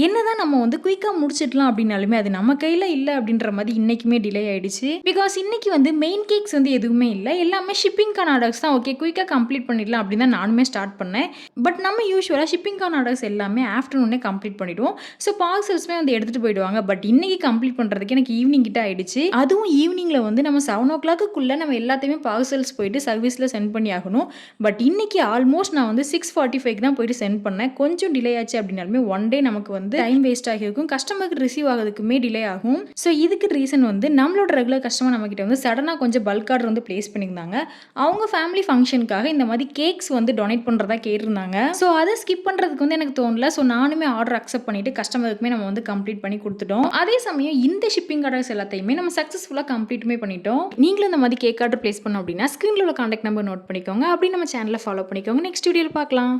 என்னதான் நம்ம வந்து குயிக்கா முடிச்சிடலாம் அப்படின்னாலுமே அது நம்ம கையில இல்ல அப்படின்ற மாதிரி இன்னைக்குமே டிலே ஆயிடுச்சு. பிகாஸ் இன்னைக்கு வந்து மெயின் கேக்ஸ் வந்து எதுவுமே இல்ல. எல்லாமே ஷிப்பிங்கான ஆர்டர்ஸ் தான். ஓகே குயிக்கா கம்ப்ளீட் பண்ணிடலாம் அப்படின்னு தான் நானுமே ஸ்டார்ட் பண்ணேன். பட் நம்ம யூசுவலா ஷிப்பிங்கான ஆர்டர்ஸ் எல்லாமே ஆஃப்டர்நூனே கம்ப்ளீட் பண்ணிடுவோம். ஸோ பார்சல்ஸ்மே வந்து எடுத்துட்டு போயிடுவாங்க. பட் இன்னைக்கு கம்ப்ளீட் பண்றதுக்கு எனக்கு ஈவினிங் கிட்ட ஆயிடுச்சு. அதுவும் ஈவினிங்ல வந்து நம்ம 7:00க்குள்ள நம்ம எல்லாத்தையுமே பார்சல்ஸ் போயிட்டு சர்வீஸ்ல சென்ட் பண்ணி ஆகணும். பட் இன்னைக்கு ஆல்மோஸ்ட் நான் வந்து 6:45க்கு தான் போயிட்டு சென்ட் பண்ணேன். கொஞ்சம் டிலே ஆச்சு அப்படின்னாலுமே ஒன் டே நமக்கு வந்து டைம் வேஸ்ட் ஆகியிருக்கும். கஸ்டமருக்கு ரிசீவ் ஆகிறதுக்குமே டிலே ஆகும். ஸோ இதுக்கு ரீசன் வந்து நம்மளோட ரெகுலர் கஸ்டமர் நம்ம கிட்ட வந்து சடனா கொஞ்சம் பல்க் ஆர்டர் வந்து பிளேஸ் பண்ணியிருந்தாங்க. அவங்க ஃபேமிலி ஃபங்க்ஷனுக்காக இந்த மாதிரி கேக்ஸ் வந்து டொனேட் பண்றதா கேட்டிருந்தாங்க. ஸோ அதை ஸ்கிப் பண்றதுக்கு வந்து எனக்கு தோணல. ஸோ நானுமே ஆர்டர் அக்செப்ட் பண்ணிட்டு கஸ்டமருக்குமே நம்ம வந்து கம்ப்ளீட் பண்ணி கொடுத்துட்டோம். அதே சமயம் இந்த ஷிப்பிங் ஆர்டர்ஸ் எல்லாத்தையுமே நம்ம சக்சஸ்ஃபுல்லா கம்ப்ளீட்டுமே பண்ணிட்டோம். நீங்களும் இந்த மாதிரி கேக் ஆர்டர் பிளேஸ் பண்ணோம் அப்படின்னா ஸ்கிரீன்ல உள்ள கான்டாக்ட் நம்பர் நோட் பண்ணிக்கோங்க. அப்படி நம்ம சேனலை ஃபாலோ பண்ணிக்கோங்க. நெக்ஸ்ட் வீடியோல பார்க்கலாம்.